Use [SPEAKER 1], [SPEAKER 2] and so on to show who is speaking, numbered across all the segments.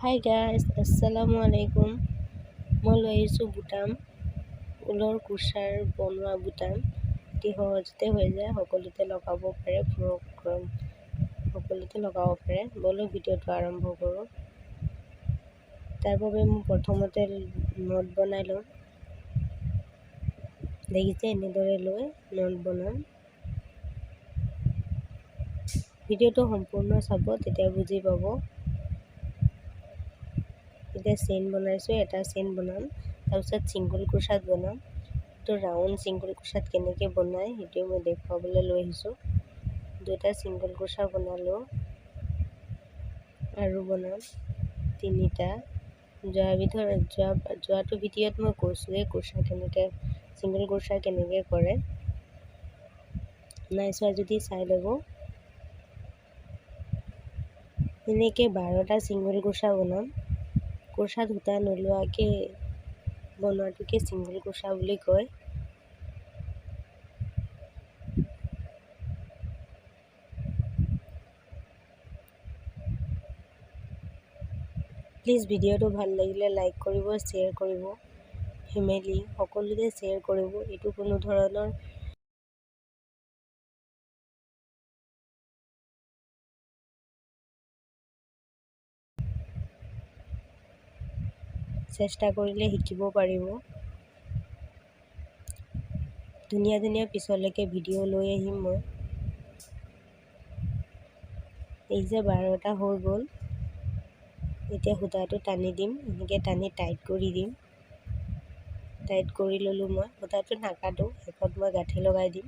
[SPEAKER 1] Hi guys, Assalamu alaikum. মই লৈ আহিছোঁ বুটাম, ঊলৰ কুৰ্চাৰ বনোৱা বুটাম। অতি সহজতে হৈ যায়, সকলোতে লগাব পাৰে, সকলোতে লগাব পাৰে। ব'লক ভিডিঅ'টো আৰম্ভ কৰোঁ। তাৰ বাবে মই প্ৰথমতে নট বনাই লওঁ। দেখিছে, এনেদৰে লৈ নট বনাম। ভিডিঅ'টো সম্পূৰ্ণ চাব, তেতিয়া বুজি পাব। এতিয়া চেইন বনাইছোঁ, এটা চেইন বনাম, তাৰপিছত ছিংগল ক্ৰোচাত বনাম। তো ৰাউণ্ড ছিংগল ক্ৰোচাত কেনেকৈ বনায় সেইটোৱে মই দেখুৱাবলৈ লৈ আহিছোঁ। দুটা ছিংগল ক্ৰোচা বনালোঁ আৰু বনাম তিনিটা। যোৱাটো ভিডিঅ'ত মই কৈছোঁৱেই ক্ৰোচা কেনেকৈ, ছিংগল ক্ৰোচা কেনেকৈ কৰে। নাই চোৱা যদি চাই ল'ব। এনেকৈ 12টা ছিংগল ক্ৰোচা বনাম। ক্ৰোচাত সূতা নোলোৱাকৈ বনোৱাটোকে ছিংগল ক্ৰোচা বুলি কয়। প্লিজ ভিডিঅ'টো ভাল লাগিলে লাইক কৰিব, শ্বেয়াৰ কৰিব, ফেমিলি সকলোতে শ্বেয়াৰ কৰিব। এইটো কোনো ধৰণৰ চেষ্টা কৰিলে শিকিব পাৰিব। ধুনীয়া ধুনীয়া পিছলৈকে ভিডিঅ' লৈ আহিম মই। এই যে 12টা হৈ গ'ল। এতিয়া সূতাটো টানি দিম, এনেকৈ টানি টাইট কৰি দিম। টাইট কৰি ল'লোঁ মই। সূতাটো নাকাটো, শেষত মই গাঁঠি লগাই দিম।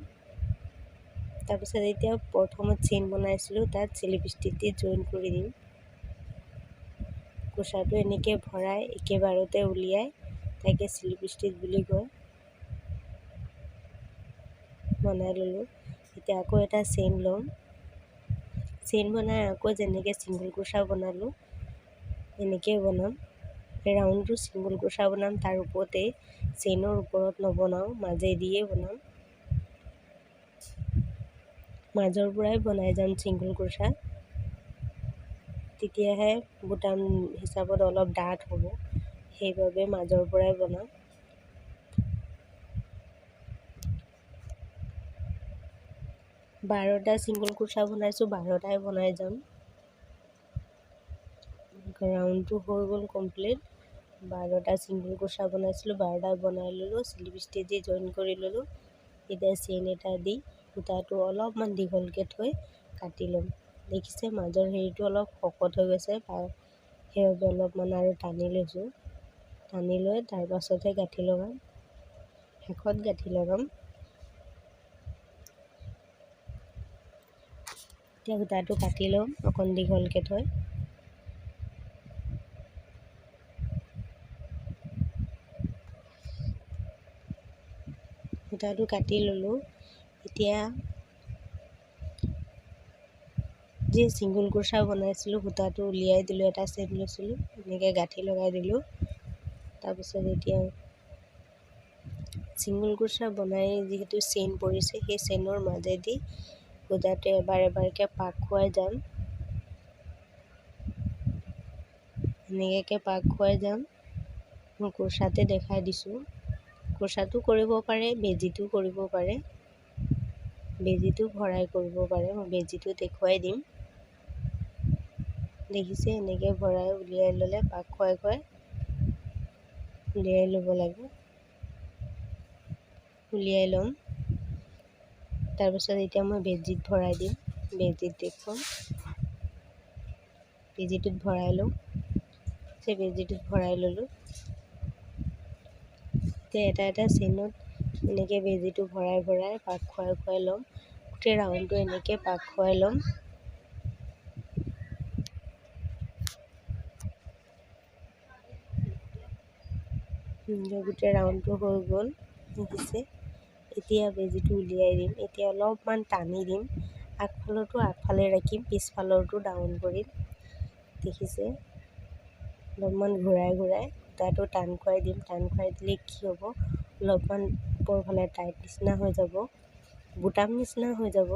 [SPEAKER 1] তাৰপিছত এতিয়া প্ৰথমত চেইন বনাইছিলোঁ, তাত স্লিপ ষ্টিচ দি জইন কৰি দিম। কুৰ্চাটো এনেকৈ ভৰাই একেবাৰতে উলিয়াই তাকে স্লিপ ষ্টিচ বুলি কয়। বনাই ল'লোঁ। এতিয়া আকৌ এটা চেইন ল'ম। চেইন বনাই আকৌ যেনেকৈ ছিংগল ক্ৰোচা বনালোঁ এনেকৈ বনাম। ৰাউণ্ডটো ছিংগল ক্ৰোচা বনাম, তাৰ ওপৰতে চেইনৰ ওপৰত নবনাওঁ, মাজেদিয়ে বনাম। মাজৰ পৰাই বনাই যাম ছিংগল ক্ৰোচা, তেতিয়াহে বুটাম হিচাপত অলপ ডাঠ হ'ব, সেইবাবে মাজৰ পৰাই বনাম। বাৰটা ছিংগল ক্ৰোচা বনাইছোঁ, 12টাই বনাই যাম। ৰাউণ্ডটো হৈ গ'ল কমপ্লিট। 12টা ছিংগল ক্ৰোচা বনাইছিলোঁ, 12টা বনাই ল'লোঁ, স্লিপ ষ্টিচ দি জইন কৰি ল'লোঁ। এতিয়া চেইন এটা দি সূতাটো অলপমান দীঘলকৈ থৈ কাটি ল'ম। দেখিছে মাজৰ হেৰিটো অলপ শকত হৈ গৈছে, সেইবাবে অলপমান আৰু টানি লৈছোঁ। টানি লৈ তাৰ পাছতহে গাঁঠি লগাম, শেষত গাঁঠি লগাম। এতিয়া সূতাটো কাটি ল'ম অকণ দীঘলকৈ থৈ। সূতাটো কাটি ল'লোঁ। এতিয়া যি ছিংগল ক্ৰোচা বনাইছিলোঁ সূতাটো উলিয়াই দিলোঁ, এটা চেইন লৈছিলোঁ, এনেকৈ গাঁঠি লগাই দিলোঁ। তাৰপিছত এতিয়া ছিংগল ক্ৰোচা বনাই যিহেতু চেইন পৰিছে, সেই চেইনৰ মাজেদি সূতাটো এবাৰ এবাৰকৈ পাক খুৱাই যাম। এনেকৈ পাক খুৱাই যাম। মই ক্ৰোচাতে দেখাই দিছোঁ। ক্ৰোচাটো কৰিব পাৰে, বেজিটো কৰিব পাৰে, বেজিটো ভৰাই কৰিব পাৰে। মই বেজিটো দেখুৱাই দিম। দেখিছে এনেকৈ ভৰাই উলিয়াই ল'লে পাক খুৱাই খুৱাই উলিয়াই ল'ব লাগে। উলিয়াই ল'ম। তাৰপিছত এতিয়া মই বেজিত ভৰাই দিম, বেজিত দেখুৱাম। বেজিটোত ভৰাই লওঁ, বেজিটোত ভৰাই ল'লোঁ। এতিয়া এটা এটা চেইনত এনেকৈ বেজিটো ভৰাই ভৰাই পাক খুৱাই খুৱাই ল'ম। গোটেই ৰাউণ্ডটো এনেকৈ পাক খুৱাই ল'ম। গোটেই ৰাউণ্ডটো হৈ গ'ল, দেখিছে। এতিয়া বেজিটো উলিয়াই দিম। এতিয়া অলপমান টানি দিম, আগফালৰটো আগফালে ৰাখিম, পিছফালৰটো ডাউন কৰিম। দেখিছে অলপমান ঘূৰাই ঘূৰাই সূতাটো টান খুৱাই দিম। টান খুৱাই দিলে কি হ'ব, অলপমান ওপৰফালে টাইট নিচিনা হৈ যাব, বুটাম নিচিনা হৈ যাব।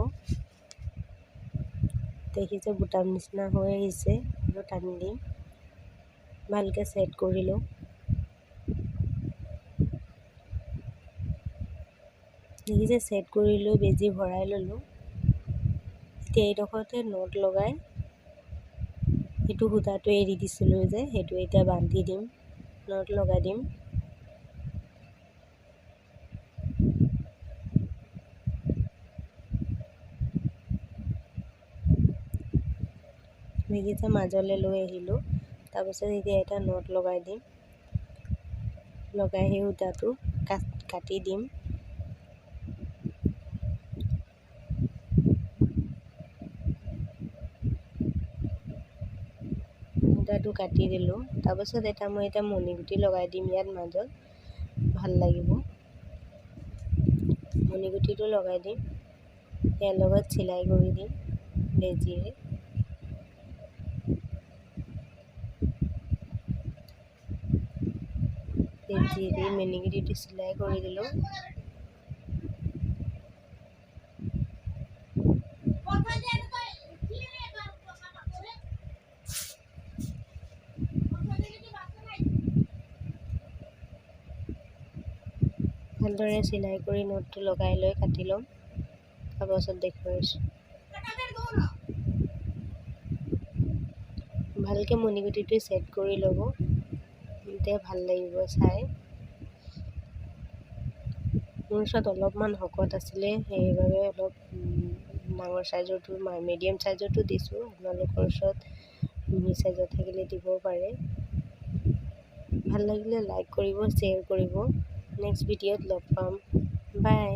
[SPEAKER 1] দেখিছে বুটাম নিচিনা হৈ আহিছে, আৰু টানি দিম। ভালকৈ ছেট কৰি লওঁ। দেখিছে ছেট কৰি লৈ বেজি ভৰাই ল'লোঁ। এতিয়া এইডোখৰতে নট লগাই সেইটো সূতাটো এৰি দিছিলোঁ যে সেইটো এতিয়া বান্ধি দিম, নট লগাই দিম। দেখিছে মাজলৈ লৈ আহিলোঁ। তাৰপিছত এতিয়া এটা নট লগাই দিম, লগাই সেই সূতাটো কাটি দিম। সূতাটো কাটি দিলোঁ। তাৰপাছত মই এতিয়া মণিগুটি লগাই দিম ইয়াত মাজত, ভাল লাগিব। মণিগুটিটো লগাই দিম, ইয়াৰ লগত চিলাই কৰি দিম বেজীৰে। বেজী দি মণিগুটিটো চিলাই কৰি দিলোঁ। ভালদৰে চিলাই কৰি নটটো লগাই লৈ কাটি ল'ম। তাৰপাছত দেখুৱাইছোঁ। ভালকৈ মণিগুটিটো ছেট কৰি ল'ব, তেতিয়া ভাল লাগিব চাই। মোৰ ওচৰত অলপমান শকত আছিলে, সেইবাবে অলপ ডাঙৰ চাইজৰটো মিডিয়াম চাইজৰটো দিছোঁ। আপোনালোকৰ ওচৰত মিনি চাইজত থাকিলে দিব পাৰে। ভাল লাগিলে লাইক কৰিব, শ্বেয়াৰ কৰিব। নেক্সট ভিডিঅ'ত লগ পাম। বাই।